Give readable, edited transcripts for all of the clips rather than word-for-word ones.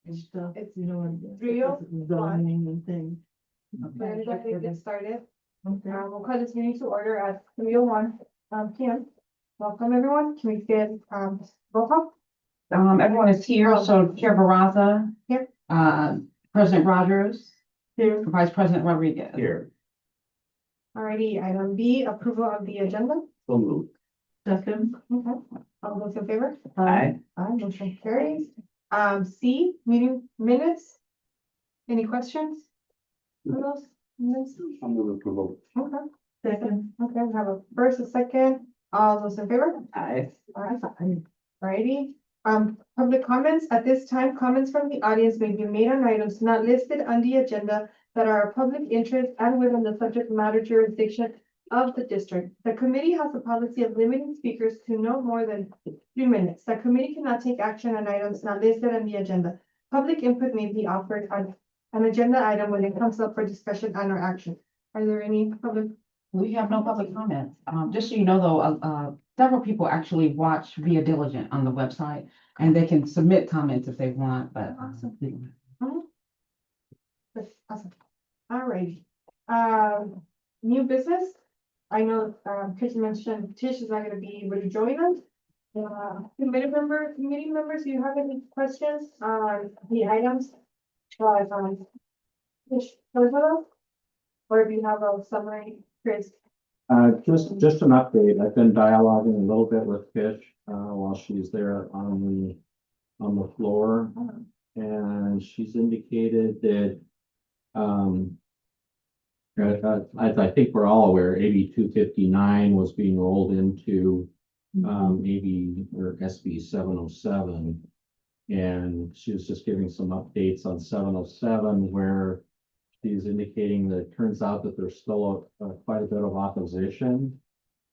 and stuff, It's you know, and 3:01. zoning and things. We're gonna go ahead and get started. Okay. We'll call this meeting to order at 3:01 PM. Welcome, everyone. Can we get, roll call? Everyone is here, so Chair Baraza. Here. President Rogers, Here. Vice President Rodriguez. Here. Alrighty, item B, approval of the agenda. So moved. Second. Okay. All those in favor? Aye. Aye, motion carries. C, meeting minutes. Any questions? On those minutes? I'll move approval. Okay, Second. okay, we have a first, a second. All those in favor? Aye. Alrighty, public comments. At this time, comments from the audience may be made on items not listed on the agenda that are of public interest and within the subject matter jurisdiction of the district. The committee has a policy of limiting speakers to no more than 3 minutes. The committee cannot take action on items not listed on the agenda. Public input may be offered on an agenda item when it comes up for discussion and or action. Are there any public? We have no public comments. Just so you know, though, several people actually watch Via Diligent on the website, and they can submit comments if they want, but. Awesome. That's awesome. Alrighty. New business. I know, Chris mentioned Tish is not gonna be able to join us. Committee members, do you have any questions on the items? Tish, or do you have a summary, Chris? Just an update. I've been dialoguing a little bit with Fish, while she's there on the floor. And she's indicated that, I think we're all aware, AB 259 was being rolled into, AB or SB 707. And she was just giving some updates on 707 where she's indicating that it turns out that there's still quite a bit of opposition.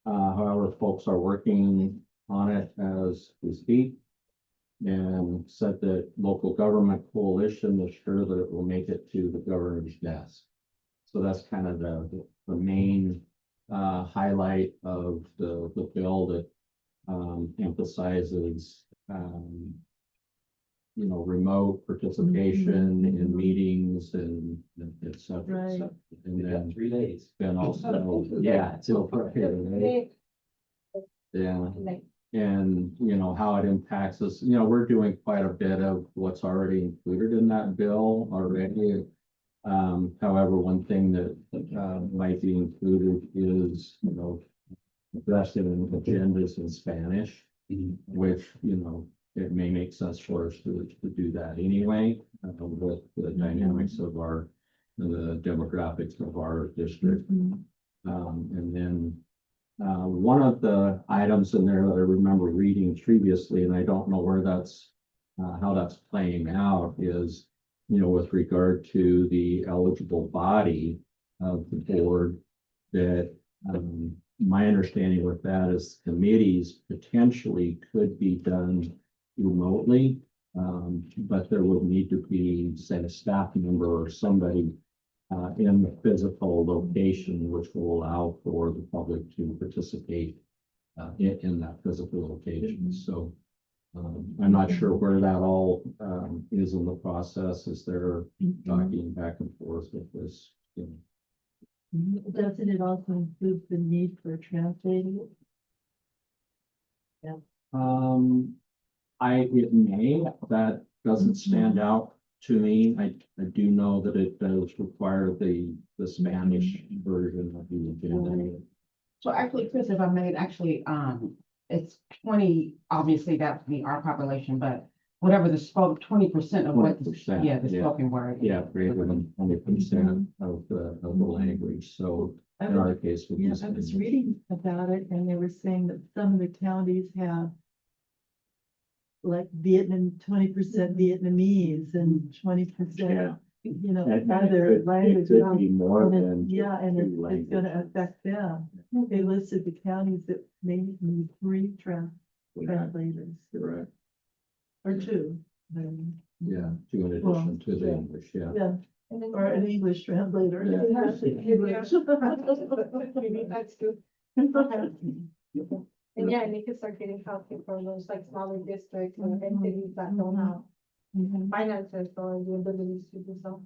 However, folks are working on it as we speak. And said that local government coalition is sure that it will make it to the governor's desk. So that's kind of the main highlight of the bill that emphasizes remote participation in meetings and et cetera, et cetera. And then 3 days. Then also, yeah, so yeah. And, how it impacts us, we're doing quite a bit of what's already included in that bill already. However, one thing that might be included is, addressing agendas in Spanish, which, it may make sense for us to do that anyway, with the dynamics of the demographics of our district. And then one of the items in there that I remember reading previously, and I don't know where that's, how that's playing out is, with regard to the eligible body of the board, that my understanding with that is committees potentially could be done remotely, but there would need to be, say, a staff member or somebody in the physical location, which will allow for the public to participate in that physical location. So I'm not sure where that all is in the process as they're talking back and forth with this. Doesn't it also include the need for translating? It may, that doesn't stand out to me. I do know that it does require the Spanish version of the agenda. So actually, Chris, if I may, it's 20, obviously that would be our population, but whatever the 20% of what, 20%, yeah, the yeah. spoken word. Yeah, greater than 20% of the language. So in our case, we Yeah, use I was reading about it and they were saying that some of the counties have like 20% Vietnamese and 20%, And other it languages. could be more And than. yeah, and two it's gonna languages. affect them. They listed the counties that may need 3 translators Correct. or 2. Yeah, two in Well, addition to the yeah. English, yeah. Yeah, or an English translator. Yeah. That's good. And yeah, and they could start getting help from those like smaller districts or entities that don't have finances or the abilities to do so.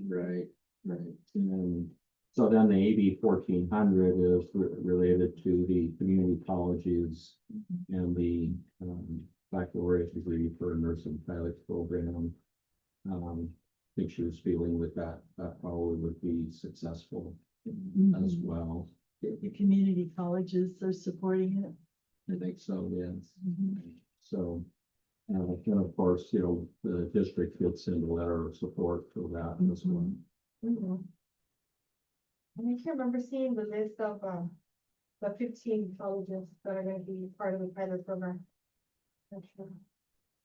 Right, right. And so then the AB 1400 is related to the community colleges and the baccalaureate degree for nursing pilots program. I think she was feeling that that probably would be successful as well. The community colleges are supporting it. I think so, yes. Mhm. So, and of course, you know, the district gets in the letter of support for that as well. Mhm. And I can't remember seeing the list of, the 15 colleges that are gonna be part of the pilot program. Not sure.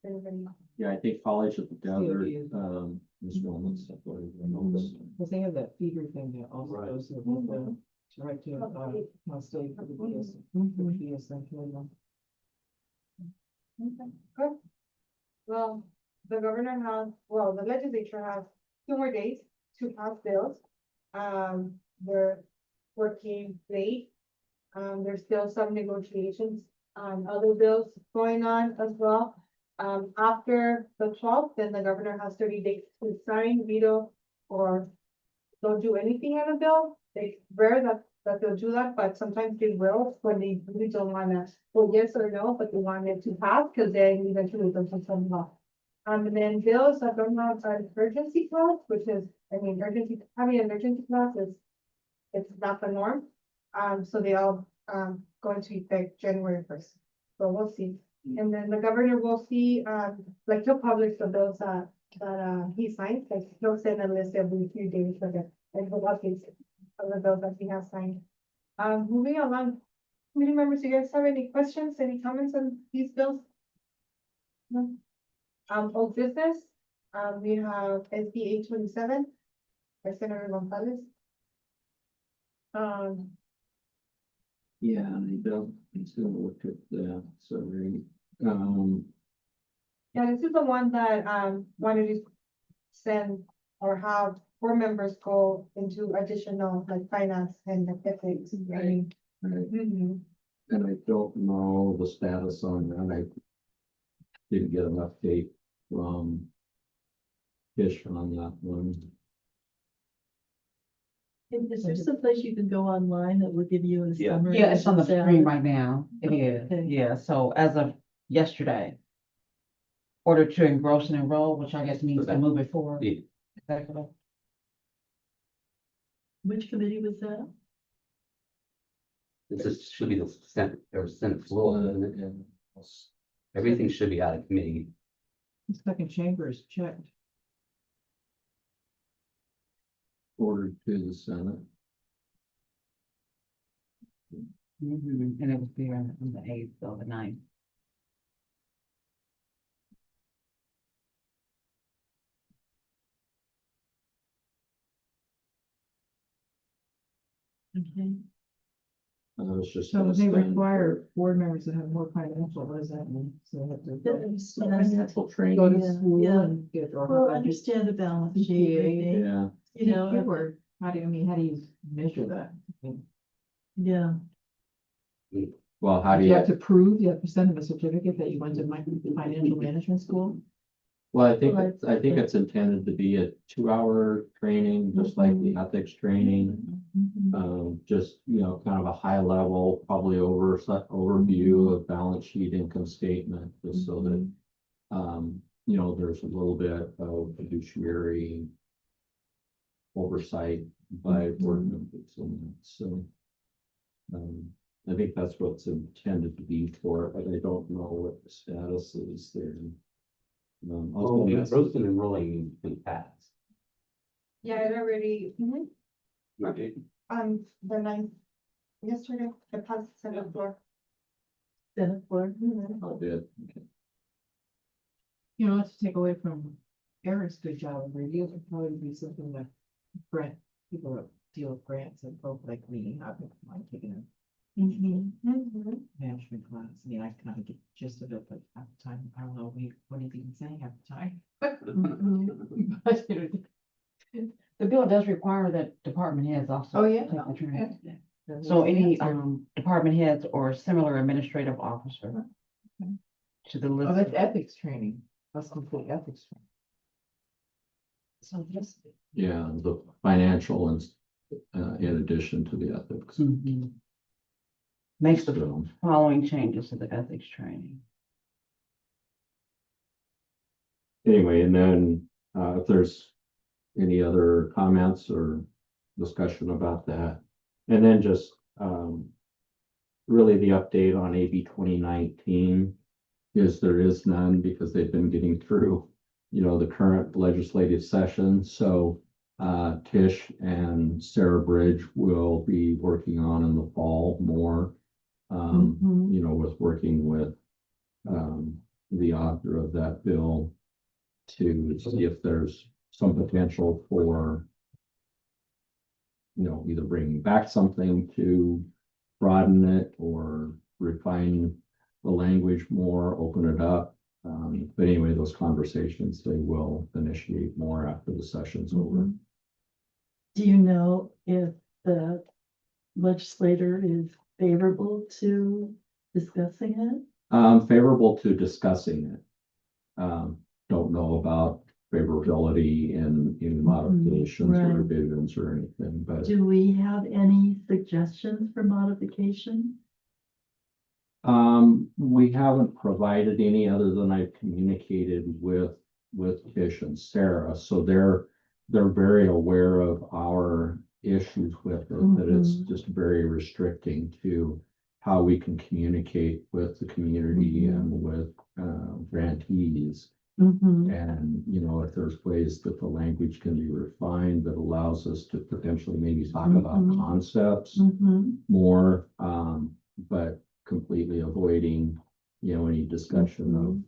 Anybody? Yeah, I think College of the Desert, COD. is one that's supported. I know this. Because they have that feeder thing that also Right. goes with the, right to, Cal State for the BS, for the BSN program. Okay, good. Well, the governor has, well, the legislature has 2 more days to pass bills. They're working late. There's still some negotiations on other bills going on as well. After the 12th, then the governor has 30 days to sign, veto, or don't do anything on a bill. It's rare that they'll do that, but sometimes they will when they really don't wanna, well, yes or no, but they want it to pass, because then eventually they'll put some law. And then bills that don't have an urgency clause, which is, I mean, having an urgency clause is, it's not the norm. So they all, go into effect January 1st. So we'll see. And then the governor will see, like he'll publish the bills that he signs, like he'll send a list every few days for the, and he'll update of the bills that he has signed. Moving along, committee members, you guys have any questions, any comments on these bills? No? Old business, we have SB 827 by Senator Gonzalez. Yeah, and he does, he's gonna look at that, so, Yeah, this is the one that, wanted to send or have 4 members go into additional like finance and ethics. Right. right. Mhm. And I don't know the status on that. I didn't get an update from Fish on that one. Is there some place you can go online that will give you a Yeah. summary? Yeah, it's on the of the screen status? right now. It is, Okay. yeah. So as of yesterday, order to engross and enroll, which I guess means to Okay. move it forward. Yeah. Exactly. Which committee was that? This should be the Senate, or Senate floor, isn't it? Everything should be out of committee. The second chamber is checked. Ordered to the Senate. And it was there on the 8th or the 9th. Okay. It's just. So gonna they stand require board members to have more financial, what does that mean? So they have to Yeah, for Financial go training. to Yeah, school yeah. and get, or Well, have to understand the balance sheet, I CPA. think, Yeah, you know, or how do you, I mean, how do you measure that? yeah. well, how do You you, have to prove, you have to send them a certificate that you went to financial management school? well, I think, Well, I think it's intended to be a 2-hour training, just like the ethics training. Mhm. Just, you know, kind of a high level, probably overview of balance sheet, income statement, just so that, you know, there's a little bit of fiduciary oversight by board members and that, so. I think that's what's intended to be for it, but I don't know what the status is there. Oh, the engrossed and enrolling in pass. Yeah, it already, Right. the 9th, yesterday, it passed the Senate floor. Senate floor. I did. You know, let's take away from Eric's good job of review, would probably be something that grant, people that deal with grants and folk like me, I've been like taking a management class. I mean, I kind of get the gist of it, but at the time, I don't know what he's even saying at the time. But, you know, The bill does require that department heads also. Oh, yeah. take the training. there's So an any answer. department heads or similar administrative officer. To the Oh, that's list. ethics training. That's complete ethics. So this. Yeah, the financial and, in addition to the ethics. Mhm. Makes the So, following changes to the ethics training. anyway, and then, if there's any other comments or discussion about that. And then just, really the update on AB 2019 is there is none because they've been getting through, the current legislative session. So, Tish and Sarah Bridge will be working on in the fall more, Mhm. with working with, the author of that bill to see if there's some potential for, either bringing back something to broaden it or refine the language more, open it up. But anyway, those conversations, they will initiate more after the session's over. Mhm. Do you know if the legislator is favorable to discussing it? Favorable to discussing it. Don't know about favorability in modifications or right. revisions or anything, but. Do we have any suggestions for modification? We haven't provided any other than I've communicated with Tish and Sarah, so they're very aware of our issues with it, that it's Mhm. just very restricting to how we can communicate with the community Mhm. and with, grantees. Mm-hmm. And, if there's ways that the language can be refined that allows us to potentially maybe talk about Mhm. concepts Mm-hmm. more, but completely avoiding, any discussion of,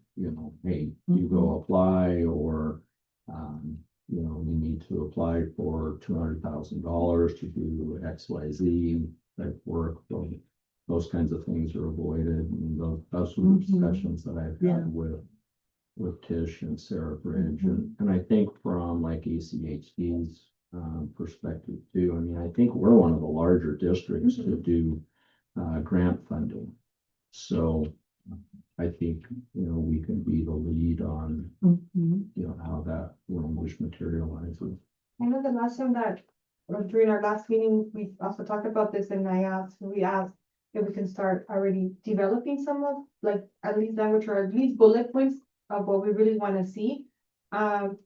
hey, you go apply or, you need to apply for $200,000 to do XYZ type work. So those kinds of things are avoided, and those are the Mhm. discussions that I've Yeah. had with Tish and Sarah Bridge, and I think from like ACHD's perspective too. I mean, I think we're one of the larger districts to do grant funding. So I think, we can be the lead on, Mm-hmm. how that language materializes. I know the last time that, or during our last meeting, we also talked about this and we asked if we can start already developing some of, like, at least language or at least bullet points of what we really want to see. Because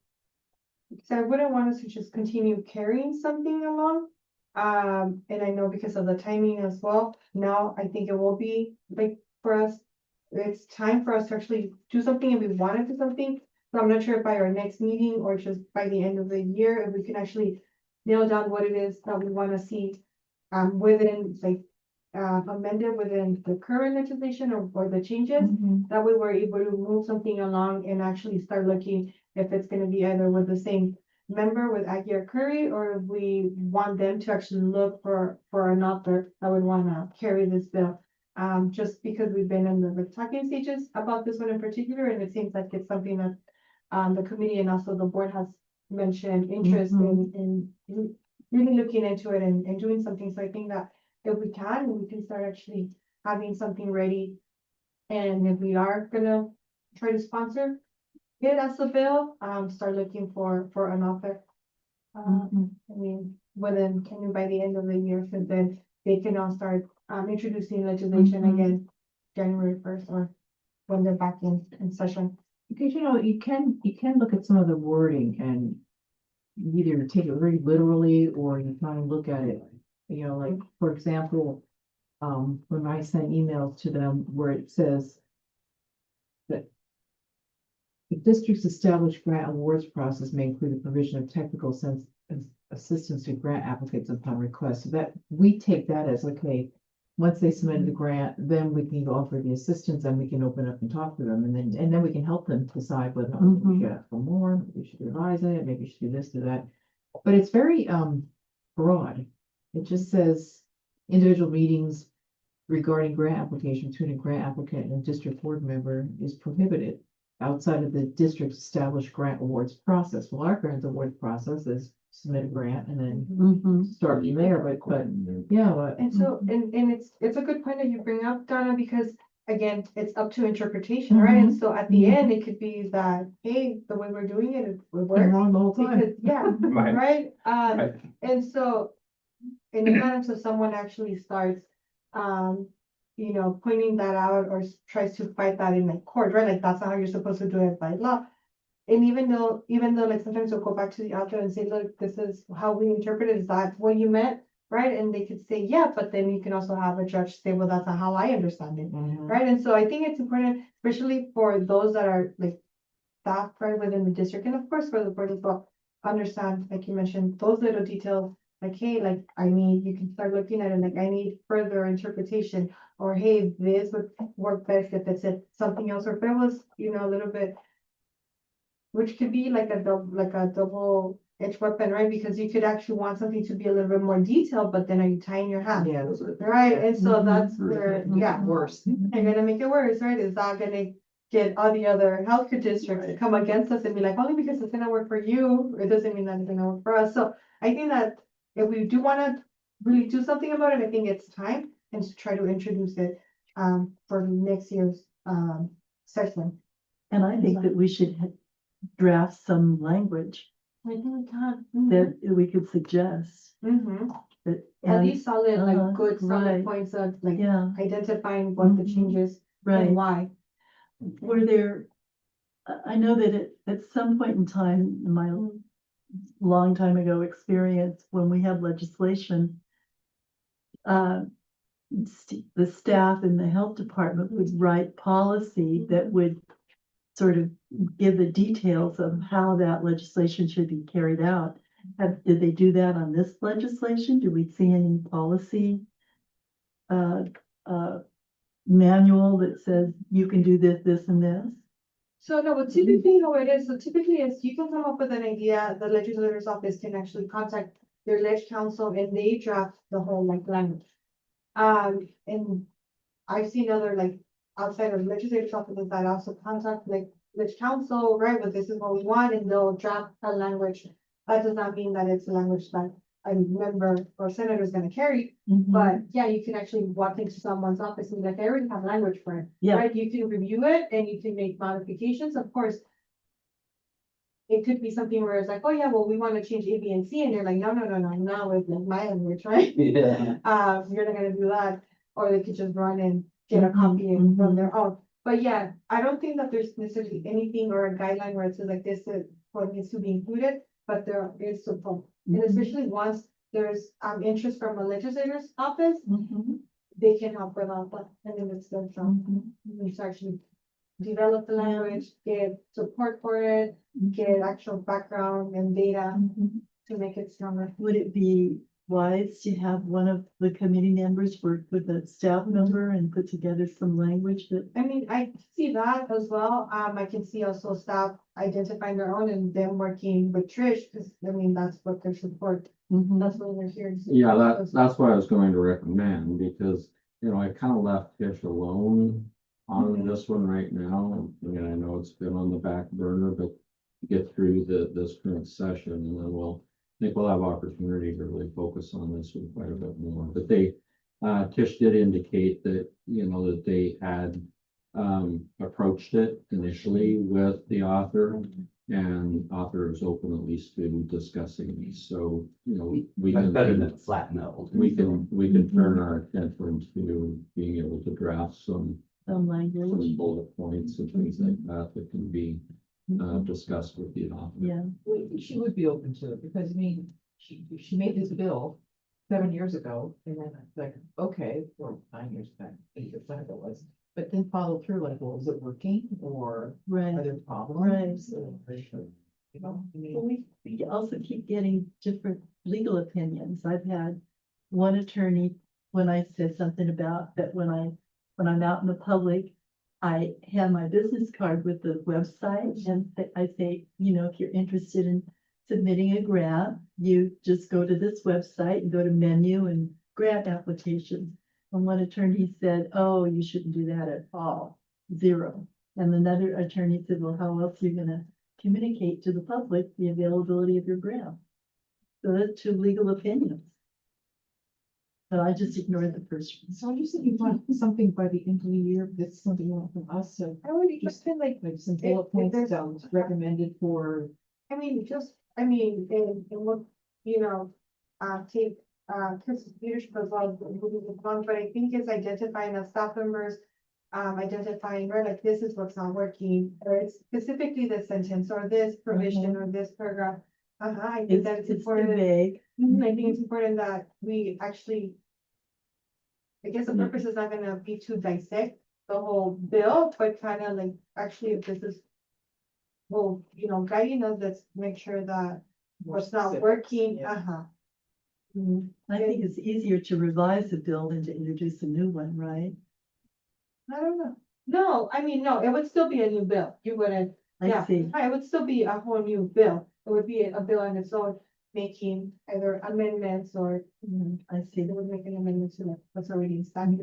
I wouldn't want us to just continue carrying something along. And I know because of the timing as well, now I think it will be like for us, it's time for us to actually do something and we want to do something. So I'm not sure if by our next meeting or just by the end of the year, if we can actually nail down what it is that we want to see within like amended within the current legislation or the changes. Mm-hmm. That way we're able to move something along and actually start looking if it's gonna be either with the same member with Aguirre Curry, or if we want them to actually look for an author that would wanna carry this bill. Just because we've been in the talking stages about this one in particular, and it seems like it's something that the committee and also the board has mentioned interest in really looking into it and doing something. So I think that if we can start actually having something ready. And if we are gonna try to sponsor it as a bill, start looking for an author. Mm-hmm. I mean, can by the end of the year, so then they can all start introducing legislation Mhm. again, January 1st, or when they're back in session. Because you can look at some of the wording and either take it very literally or you kind of look at it, like, for example, when I send emails to them where it says that the district's established grant awards process may include the provision of technical assistance to grant applicants upon request. So that we take that as, okay, once they submit the grant, then we can offer the assistance and we can open up and talk to them. And then we can help them decide whether we should ask for more, maybe we should revise it, maybe we should do this, do that. But it's very broad. It just says individual meetings regarding grant application between a grant applicant and a district board member is prohibited outside of the district's established grant awards process. Well, our grant awards process is submit a grant and then Mm-hmm. start from there, but yeah, but And so, and it's a good point that you bring up, Donna, because again, it's up to interpretation, right? And Mhm. so at the end, it could be that, hey, the way we're doing it, it Been works. wrong the whole time. Because, yeah, Right. right? Right. And so, and it's not until someone actually starts, pointing that out or tries to fight that in like court, right? Like that's not how you're supposed to do it by law. And even though like sometimes we'll go back to the author and say, look, this is how we interpret it. Is that what you meant? Right? And they could say, yeah, but then you can also have a judge say, well, that's not how I understand it. Mhm. Right? And so I think it's important, especially for those that are like staff right within the district, and of course for the board as well, understand, like you mentioned, those little details, like, hey, like you can start looking at it, like I need further interpretation, or hey, this would work best if it said something else, or if it was, a little bit, which could be like a double-edged weapon, right? Because you could actually want something to be a little bit more detailed, but then are you tying your hands? Yeah, those are. Right, and so Mhm. that's where, yeah, Worse. they're gonna make it worse, right? Is that gonna get all the other healthcare districts to come against us and be like, only because it's gonna work for you, it doesn't mean that it's gonna work for us. So I think that if we do wanna really do something about it, I think it's time and to try to introduce it for next year's session. And I think that we should draft some language I think we can. that we could suggest. Mm-hmm. That, At and, least solid, like good solid right. points of like yeah, identifying what the Mhm. changes right. and why. Were there, I know that at some point in time, in my long time ago experience, when we have legislation, uh, the staff in the health department would write policy that would sort of give the details of how that legislation should be carried out. Did they do that on this legislation? Do we see any policy uh, uh, manual that says you can do this, this, and this? So no, but typically how it is, so typically is you can come up with an idea, the legislator's office can actually contact their leg council and they draft the whole like language. And I've seen other like outside of legislator's offices that also contact like leg council, right, but this is what we want, and they'll draft a language. That does not mean that it's a language that a member or senator is gonna carry, Mhm. but yeah, you can actually walk into someone's office and be like, I already have language for it. Yeah. Right, you can review it and you can make modifications, of course. It could be something where it's like, oh yeah, well, we want to change A, B, and C, and you're like, no, not with like my language, right? Yeah. You're not gonna do that, or they could just run and get a Mhm, copy and from mhm. their own. But yeah, I don't think that there's necessarily anything or a guideline where it says like this is what needs to be included, but there is support. And Mhm. especially once there's interest from a legislator's office, Mhm, they can help with all that, and then it's their job. mhm. To actually develop the Yeah. language, get support for it, get actual background and data Mhm. to make it stronger. Would it be wise to have one of the committee members work with a staff member and put together some language that? I mean, I see that as well. I can see also staff identifying their own and them working with Trish, because I mean, that's what their support, Mhm. that's what they're here. to Yeah, support. that's what I was going to recommend, because, I kind of left Tish alone on this one right now. I mean, I know it's been on the back burner, but get through this current session, and then I think we'll have opportunity to really focus on this one quite a bit more. But Tish did indicate that, that they had approached it initially with the author, and author is open at least to discussing these. So, we That's can. better than a flat no. We can turn our attention to being able to draft some Language. bullet points and things like that that can be discussed with the author. Yeah, She would be open to it, because I mean, she made this bill 7 years ago, and then it's like, okay, or 9 years back, 8 years back it was. But then follow through, like, well, is it working, or are right. there problems? Or, I Well, mean, we also keep getting different legal opinions. I've had one attorney, when I said something about that, when I'm out in the public, I have my business card with the website, and I say, if you're interested in submitting a grant, you just go to this website and go to menu and grant applications. And one attorney said, oh, you shouldn't do that at all, 0. And another attorney said, well, how else are you gonna communicate to the public the availability of your grant? So that's 2 legal opinions. but I just ignored the first one. So you said you want something by the end of the year, that's something you want from us, so I would just feel like some bullet points there's- that was recommended for. I mean, and what, take, Chris's leadership as well, but I think it's identifying the staff members, identifying, right, like, this is what's not working, or it's specifically this sentence, or this provision, or this paragraph. I think that it's It's too important. vague. I think it's important that we actually. I guess the purpose is not gonna be to dissect the whole bill, but kind of like, actually, if this is. Well, guiding us, let's make sure that what's not specific. working, Yeah. I think it's easier to revise a bill than to introduce a new one, right? I don't know. No, I mean, no, it would still be a new bill. You wouldn't, I yeah, see. it would still be a whole new bill. It would be a bill on its own, making either amendments or I see. they would make an amendment to what's already in statute.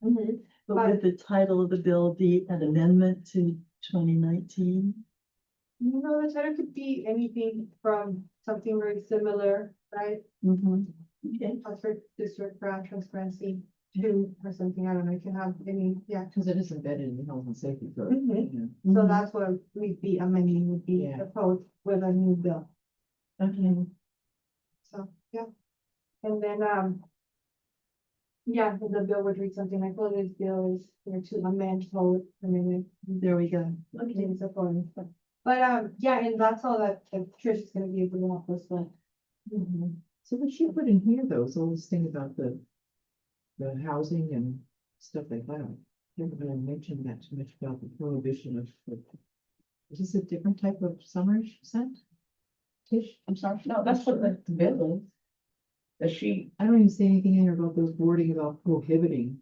Mhm. But would the title of the bill be an amendment to 2019? No, the title could be anything from something very similar, right? Okay. Transfer district brand transparency to, or something, I don't know, you can have any, yeah. Cause it is embedded in the health and safety code. Mhm. Yeah. So that's what we'd be amending, would be Yeah. the code with a new bill. Okay. So, yeah. And then, yeah, the bill would read something like, well, this bill is here to amend code, and then There we go. it Okay. contains the following stuff. But, yeah, and that's all that Trish is gonna be able to help us with. So what she put in here though, is all this thing about the housing and stuff like that. Never really mentioned that too much about the prohibition of. Is this a different type of summary she sent? Tish? I'm sorry, no, that's what the bill is. That she, I don't even see anything in here about those wording about prohibiting.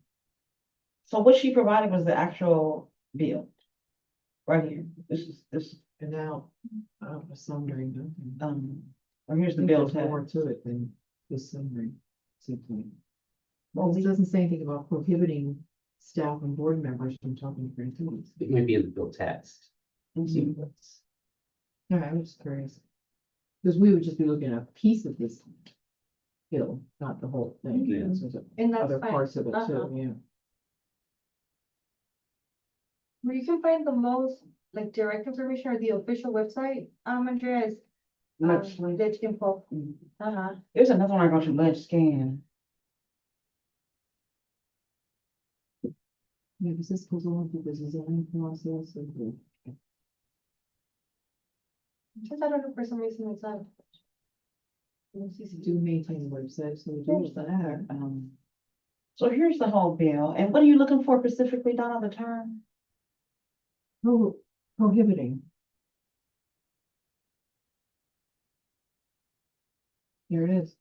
so what she provided was the actual bill. Right here, this, And now, a summary. or here's the Think bill there's more tab. to it than this summary. Seems like. Well, This we- doesn't say anything about prohibiting staff and board members from talking to grantees. It might be in the bill text. Yeah, I was curious. Because we would just be looking at a piece of this bill, not the whole thing. Yeah. So there's And that's other fine. parts of it Uh-huh. too, yeah. Where you can find the most, like, direct information or the official website, Andrea, is Legislative. Ledge info. Mm-hmm. There's another one I go to, Ledge Scan. Yeah, because this goes on through the design process and the. Just, I don't know, for some reason it's not. Do maintain the website, so we do that. So here's the whole bill, and what are you looking for specifically, Donna, the term? Prohibiting. Here it is.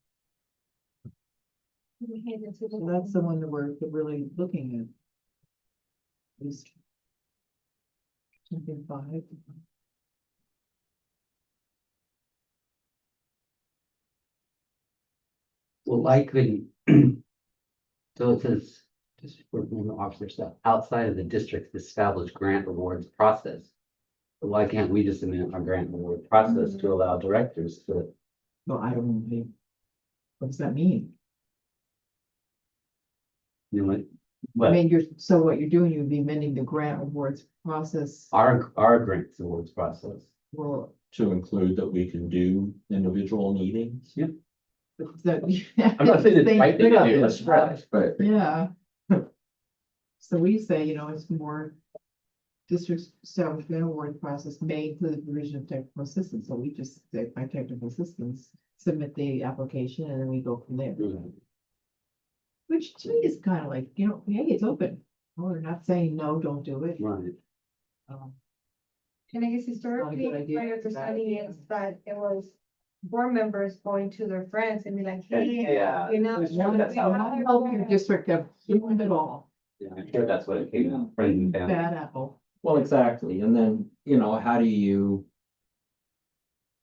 So that's the one that we're really looking at. Is. Something 5. Well, likely. So it says, district board member officer staff outside of the district's established grant awards process. But why can't we just amend our grant award process to allow directors to, Well, I don't know. What does that mean? you know, I what, mean, so what you're doing, you'd be amending the grant awards process. our grants awards process? Well, To include that we can do individual meetings. that. I'm not saying it's right thing to do, That's that's right, but. Yeah. So we say, it's more. Districts established grant award process may include the provision of technical assistance, so we just say by technical assistance, submit the application and then we go from there. Which to me is kind of like, hey, it's open. We're not saying no, don't do it. Right. Um, And I guess historically, idea. my understanding is that it was board members going to their friends and be like, hey, Yeah. you know. That's how I help your district have ruined it all. Yeah, I'm sure that's what it came out, friends and family. Bad apple. Well, exactly, and then, how do you?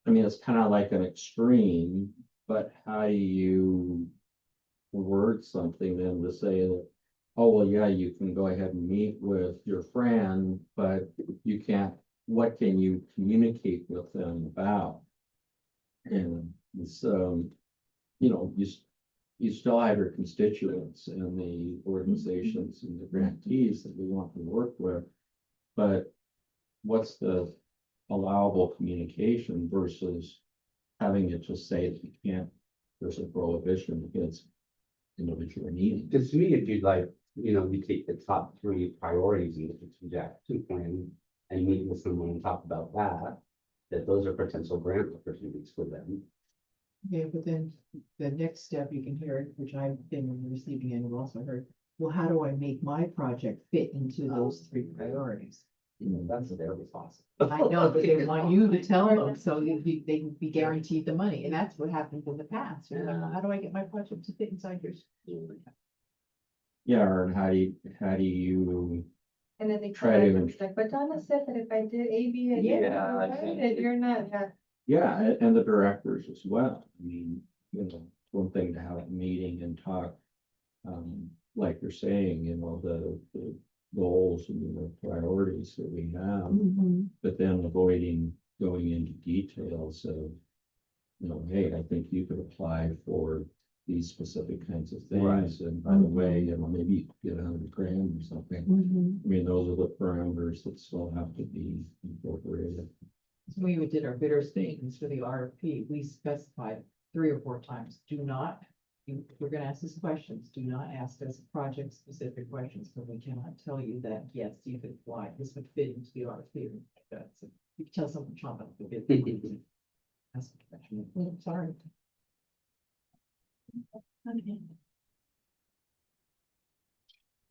I mean, it's kind of like an extreme, but how do you? Word something then to say that, oh, well, yeah, you can go ahead and meet with your friend, but you can't, what can you communicate with them about? And so, you still have your constituents and the organizations and the grantees that we want to work with. But what's the allowable communication versus having it just say that you can't, there's a prohibition against individual needs. Because to me, if you'd like, you take the top 3 priorities in the strategic action plan and meet with someone and talk about that those are potential grant opportunities for them. Okay, but then the next step you can hear, which I've been on the receiving end, I've also heard, well, how do I make my project fit into those 3 priorities? That's their responsibility. I know, but they want you to tell them so they can be guaranteed the money, and that's what happened in the past. You're like, well, how do I get my project to fit inside your school? Yeah, or how do you, And then they Try try to- to, like, but Donna said that if I did A, B, and C, Yeah, I right, think- and you're not, yeah. yeah, and the directors as well. I mean, one thing to have a meeting and talk, like you're saying, the goals and the priorities that we have, Mhm. but then avoiding going into details of, hey, I think you could apply for these specific kinds of Right. things, and by the way, maybe you could get 100 grand or something. Mhm. I mean, those are the parameters that still have to be incorporated. So when we did our bidder statements for the RFP, we specified 3 or 4 times, do not, if we're gonna ask us questions, do not ask us project-specific questions, because we cannot tell you that, yes, you could apply, this would fit into the RFP. That's, you can tell someone, Trump, the bid. Ask a question. Oh, sorry. Okay.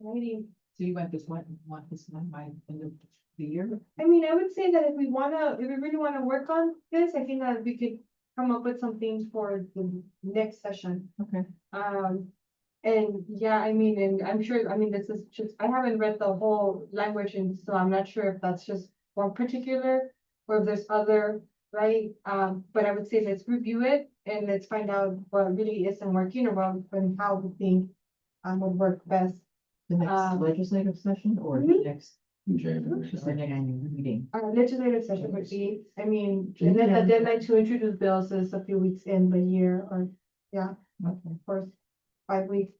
Righty. So you want this one by end of the year? I mean, I would say that if we really wanna work on this, I think that we could come up with some things for the next session. Okay. And yeah, I mean, and I'm sure, I mean, this is just, I haven't read the whole language, and so I'm not sure if that's just one particular or if there's other, right? But I would say let's review it and let's find out what really isn't working or what, and how we think would work best. The next Um, legislative session or the mhm. next, January. just the next annual meeting? Our legislative session would be, I mean, June and then the 10th. deadline to introduce bills is a few weeks in the year, or, yeah, Okay. of course, 5 weeks.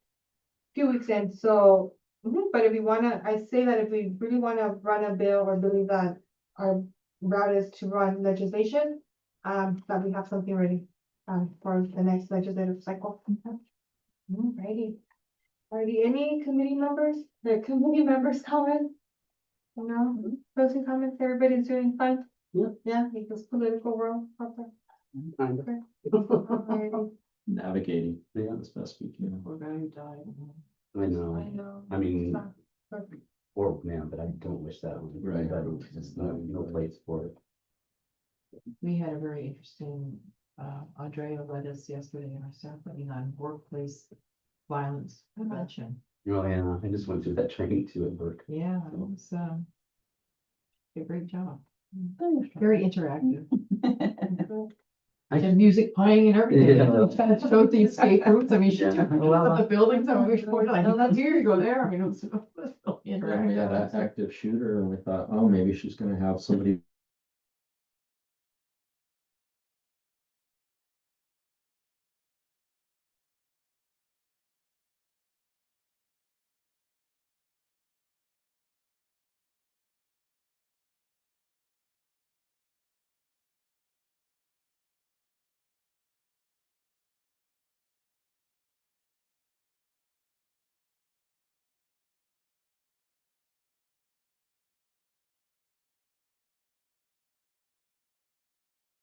Few weeks in, so, but if we wanna, I say that if we really wanna run a bill or believe that our route is to run legislation, that we have something ready, for the next legislative cycle. Alrighty. Alrighty, any committee members, comment? No, closing comments, everybody's doing fine? Yeah. Yeah, because political world, okay. Kind of. Alrighty. Navigating Yeah, as best we can. Poor guy who died. I know. know. I mean, It's not perfect. Poor man, but I don't wish that on Right. anybody. There's no place for it. We had a very interesting, Andrea led us yesterday in our staff meeting on workplace violence prevention. Oh, yeah, I just went through that training too at work. Yeah, it was, a great job. Very interactive. And music playing and everything. Yeah. Kind of showed the escape routes. I mean, she took Yeah. a lot of the buildings. I mean, we showed like, Oh, that's- here you go there. I mean, it was really Yeah, we had an interactive. active shooter and we thought, oh, maybe she's gonna have somebody